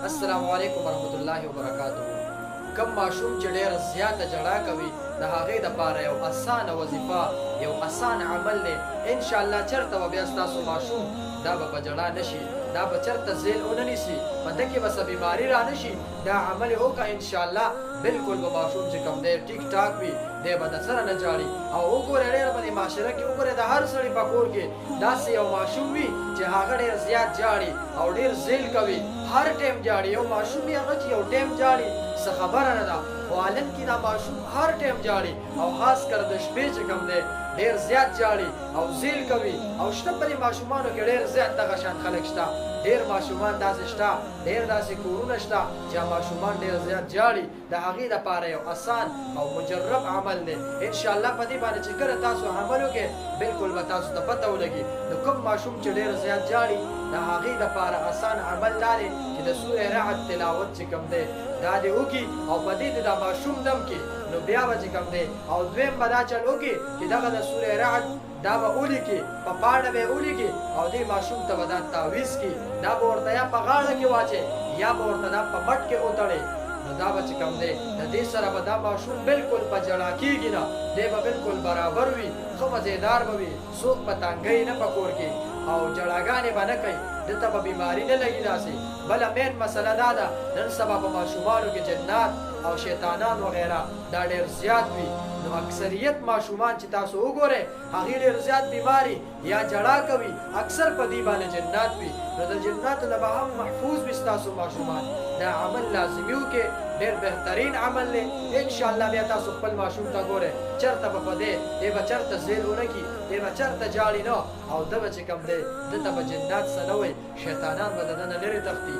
السلام علیکم ورحمۃ الله وبرکاتہ. کم ماشوم چې ډېر زیاته جړا کوي د هغې دپاره یو اسانه وظیفه یو اسان عمل دی. انشاءالله چېرته به بیا ستاسو ماشوم دا به په جړا نه شي، دا به چېرته زیل ونه نیسي، په ده کې به څه بیماري را نه شي. دا عمل یې وکړه انشاءالله بلکل به ماشوم چې کوم دی ټیک ټاک وي، دی به د سره نه جاړي. او وګورئ ډېره په دې معاشره کې وګورئ د هر سړي په کور کې داسې یو ماشوم وي چې هغه ډېر زیات جاړي او ډېر زیل کوي، هر ټیم جاړي. یو ماشوم وي هغه چې یو ټیم جاړي څه خبره نه ده، خو حالت کې دا ماشوم هر ټیم جاړي او خاص کر د شپې چې کوم دی ډېر زیات جاړي او زیل کوي. او شته په دې ماشومانو کې ډېر زیات دغه شان خلک شته، ډېر ماشومان داسې شته، ډېر داسې کورونه شته چې ماشومان ډېر زیات جاړي. د هغې دپاره یو اسان او مجرب عمل دی. انشاءالله په دې باندې چې کله تاسو عمل وکړئ بلکل به تاسو ته پته ولګي. نو کوم ماشوم چې ډېر زیات جاړي د هغې دپاره اسان عمل دا دی چې د سورې رعد تلاوت چې کوم دی دا دې وکړي او په دې د دا ماشوم دم کې نو بیا به چې کوم دی او دویم به دا چل وکړي چې دغه د سورې رعد دا به ولیکي، په پاڼه به یې ولیکي او دې ماشوم ته به دا تعویض کړي، دا به ورته یا په غاړه کې واچي یا به ورته دا په مټ کې وتړي. نو دا به چې کوم دی د دې سره به دا ماشوم بلکل په جړا کېږي نه، دی به بلکل برابر وي، ښه مزېدار به وي، څوک به تنګوي نه په کور کې او جړاګانې به نه کوي، دته به بیماري نه لګي. داسې بله مین مسله دا ده نن سبا په ماشومانو کې جنات او شیطانان وغیره دا ډېر زیات وي. نو اکثریت ماشومان چې تاسو وګورئ هغې ډېر زیات بیماري یا جړا کوي، اکثر په دې باندې جنات وي. نو د جناتو نه به هم محفوظ وي ستاسو ماشومان. دا عمل لازمي وکړئ، ډېر بهترین عمل دی. انشاءالله بیا تاسو خپل ماشوم ته ګورئ چېرته به په دی به چېرته زیل ونه کړي، دی به چېرته جاړي نه او ده به چې کوم دی ده ته به جنات څه نه وایي، شیطانان به د ده نه لرې تښتي